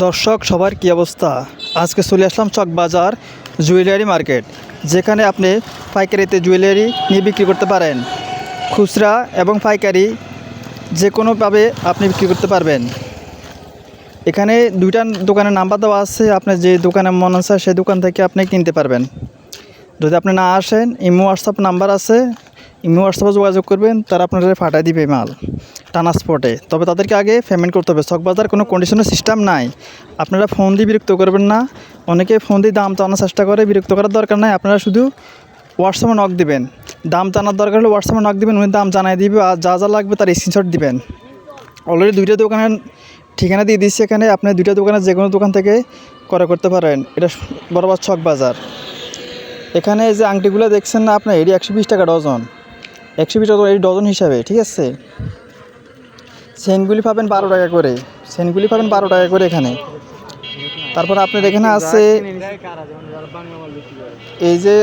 দর্শক সবার কী অবস্থা? আজকে চলে আসলাম চকবাজার জুয়েলারি মার্কেট, যেখানে আপনি পাইকারিতে জুয়েলারি নিয়ে বিক্রি করতে পারেন। খুচরা এবং পাইকারি যে কোনোভাবে আপনি বিক্রি করতে পারবেন। এখানে দুইটা দোকানের নাম্বার দেওয়া আছে, আপনার যে দোকানে মন আছে সেই দোকান থেকে আপনি কিনতে পারবেন। যদি আপনি না আসেন, ইমো হোয়াটসঅ্যাপ নাম্বার আছে, ইমো হোয়াটসঅ্যাপে যোগাযোগ করবেন, তারা আপনাদের পাঠিয়ে দিবে মাল ট্রান্সপোর্টে। তবে তাদেরকে আগে পেমেন্ট করতে হবে। চকবাজার কোনো কন্ডিশনের সিস্টেম নাই, আপনারা ফোন দিয়ে বিরক্ত করবেন না। অনেকে ফোন দিয়ে দাম জানার চেষ্টা করে, বিরক্ত করার দরকার নাই। আপনারা শুধু হোয়াটসঅ্যাপে নক দিবেন, দাম জানার দরকার হলে হোয়াটসঅ্যাপে নক দিবেন, উনি দাম জানাই দিবে, আর যা যা লাগবে তার স্ক্রিনশট দিবেন। অলরেডি দুইটা দোকানের ঠিকানা দিয়ে দিচ্ছি, এখানে আপনি দুইটা দোকানের যে কোনো দোকান থেকে ক্রয় করতে পারেন। এটা বরাবর চকবাজার। এখানে যে আংটিগুলো দেখছেন না আপনার, এটি 120 টাকা ডজন, 120 টাকা এই ডজন হিসাবে, ঠিক আছে। চেনগুলি পাবেন 12 টাকা করে, চেনগুলি পাবেন 12 টাকা করে এখানে। তারপর আপনার এখানে আছে এই যে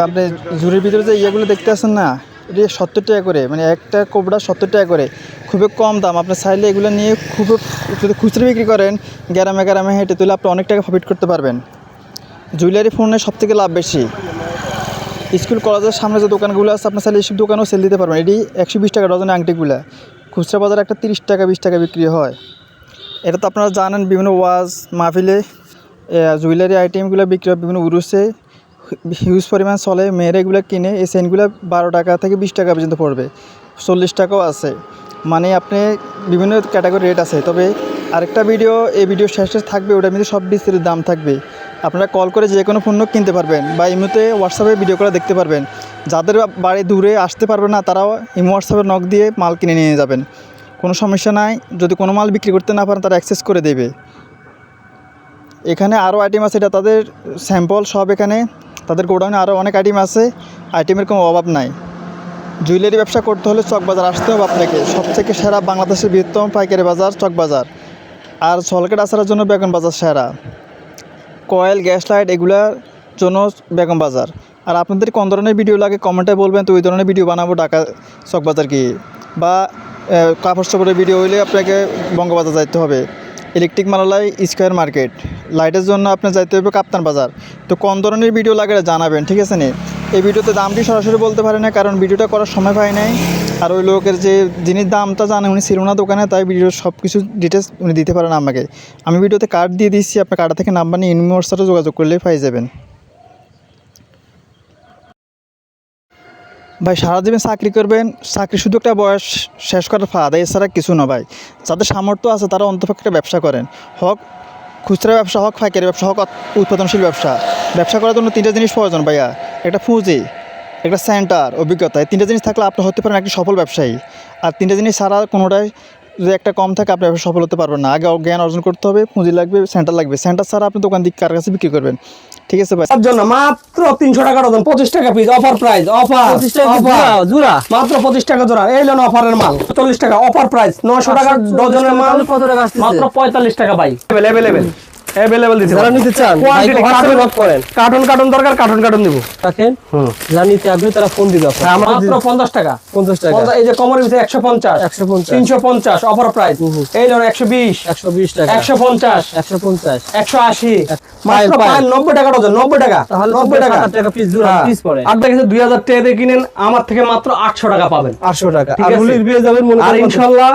আপনি জুড়ির ভিতরে যে ইয়েগুলো দেখতে আছেন না, এটি 70 টাকা করে, মানে একটা কোবরা 70 টাকা করে, খুবই কম দাম। আপনি চাইলে এগুলো নিয়ে যদি খুচরো বিক্রি করেন, গ্রামে গ্রামে হেঁটে তুলে আপনি অনেক টাকা প্রফিট করতে পারবেন। জুয়েলারি ফোনে সবথেকে লাভ বেশি। স্কুল কলেজের সামনে যে দোকানগুলো আছে, আপনার চাইলে এইসব দোকানেও সেল দিতে পারবেন। এটি 120 টাকা ডজনের আংটিগুলো, খুচরা বাজারে একটা 30 টাকা 20 টাকা বিক্রি হয়। এটা তো আপনারা জানেন, বিভিন্ন ওয়াজ মাহফিলে জুয়েলারি আইটেমগুলো বিক্রি হয়, বিভিন্ন উরুসে হিউজ পরিমাণ চলে। মেয়েরা এগুলো কিনে, এই চেনগুলো 12 টাকা থেকে 20 টাকা পর্যন্ত পড়বে, 40 টাকাও আছে। মানে আপনি বিভিন্ন ক্যাটাগরি রেট আছে। তবে আরেকটা ভিডিও, এই ভিডিও শেষে থাকবে, ওটার মধ্যে সব বিস্তারিত দাম থাকবে। আপনারা কল করে যে কোনো পণ্য কিনতে পারবেন, বা ইমোতে হোয়াটসঅ্যাপে ভিডিও করে দেখতে পারবেন। যাদের বাড়ি দূরে আসতে পারবে না, তারাও ইমো হোয়াটসঅ্যাপে নক দিয়ে মাল কিনে নিয়ে যাবেন, কোনো সমস্যা নাই। যদি কোনো মাল বিক্রি করতে না পারেন, তারা অ্যাক্সেস করে দেবে। এখানে আরও আইটেম আছে, এটা তাদের স্যাম্পল সব। এখানে তাদের গোডাউনে আরও অনেক আইটেম আছে, আইটেমের কোনো অভাব নাই। জুয়েলারি ব্যবসা করতে হলে চকবাজার আসতে হবে আপনাকে। সবথেকে সেরা বাংলাদেশের বৃহত্তম পাইকারি বাজার চকবাজার। আর সলকেট আসার জন্য বেগম বাজার সেরা। কয়েল, গ্যাস লাইট এগুলোর জন্য বেগম বাজার। আর আপনাদের কোন ধরনের ভিডিও লাগে কমেন্টে বলবেন, তো ওই ধরনের ভিডিও বানাবো ঢাকা চকবাজার গিয়ে। বা কাপড় চোপড়ের ভিডিও হইলে আপনাকে বঙ্গবাজার যাইতে হবে। ইলেকট্রিক মালালাই স্কোয়ার মার্কেট। লাইটের জন্য আপনার যাইতে হবে কাপ্তান বাজার। তো কোন ধরনের ভিডিও লাগে জানাবেন, ঠিক আছে নি? এই ভিডিওতে দামটি সরাসরি বলতে পারি না, কারণ ভিডিওটা করার সময় পাই নাই। আর ওই লোকের যে যিনি দামটা জানে, উনি ছিল না দোকানে, তাই ভিডিওর সব কিছু ডিটেলস উনি দিতে পারেন আমাকে। আমি ভিডিওতে কার্ড দিয়ে দিচ্ছি, আপনার কার্ড থেকে নাম্বার নিয়ে ইনভয়েসের সাথে যোগাযোগ করলেই পাই যাবেন। ভাই সারা জীবন চাকরি করবেন, চাকরি শুধু একটা বয়স শেষ করার ফাঁদ, এছাড়া কিছু না ভাই। যাদের সামর্থ্য আছে তারা অন্তপক্ষে একটা ব্যবসা করেন, হোক খুচরা ব্যবসা, হোক পাইকারি ব্যবসা, হোক উৎপাদনশীল ব্যবসা। ব্যবসা করার জন্য 3টা জিনিস প্রয়োজন ভাইয়া, একটা পুঁজি, একটা সেন্টার, অভিজ্ঞতা। এই 3টা জিনিস থাকলে আপনি হতে পারেন একটি সফল ব্যবসায়ী। আর 3টা জিনিস ছাড়া কোনোটাই যদি একটা কম থাকে, আপনি ব্যবসা সফল হতে পারবেন না। আগে জ্ঞান অর্জন করতে হবে, পুঁজি লাগবে, সেন্টার লাগবে। সেন্টার ছাড়া আপনি দোকান দিক কার কাছে বিক্রি করবেন? ঠিক আছে ভাই, তার জন্য মাত্র 300 টাকা ডজন, 25 টাকা পিস, অফার প্রাইস, অফার জোড়া মাত্র 25 টাকা জোড়া। এই লোন অফারের মাল 40 টাকা, অফার প্রাইস 900 টাকা ডজনের মাল মাত্র 45 টাকা। ভাই अवेलेबल দিতে, যারা নিতে চান কোয়ান্টিটি কার্টন লক করেন, কার্টন দরকার, কার্টন দিব রাখেন। যারা নিতে আগ্রহী তারা ফোন দিবে। মাত্র 50 টাকা, 50 টাকা। এই যে কমরের ভিতরে 150 350 অফার প্রাইস। এই লোন 120 টাকা, 150 180 মাত্র 90 টাকা ডজন, 90 টাকা, তাহলে 90 টাকা পিস জোড়া পিস পড়ে। আপনার কাছে 2000 টাকা দিয়ে কিনেন, আমার থেকে মাত্র 800 টাকা পাবেন, 800 টাকা। আর হুলির বিয়ে যাবেন মনে করেন। আর ইনশাআল্লাহ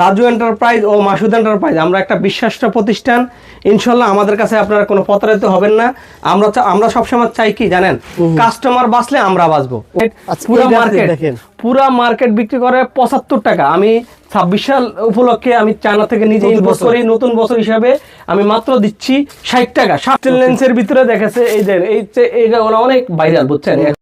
রাজু এন্টারপ্রাইজ ও মাসুদ এন্টারপ্রাইজ, আমরা একটা বিশ্বাস্ত প্রতিষ্ঠান। ইনশাআল্লাহ আমাদের কাছে আপনারা কোনো প্রতারিত হবেন না। আমরা সবসময় চাই কি জানেন, কাস্টমার বাঁচলে আমরা বাঁচবো। পুরা মার্কেট বিক্রি করে 75 টাকা। আমি 26 সাল উপলক্ষে আমি চায়না থেকে নিজে ইম্পোর্ট করি, নতুন বছর হিসাবে আমি মাত্র দিচ্ছি 60 টাকা। 60 লেন্সের ভিতরে দেখেছে, এইটা অনেক ভাইরাল, বুঝছেন।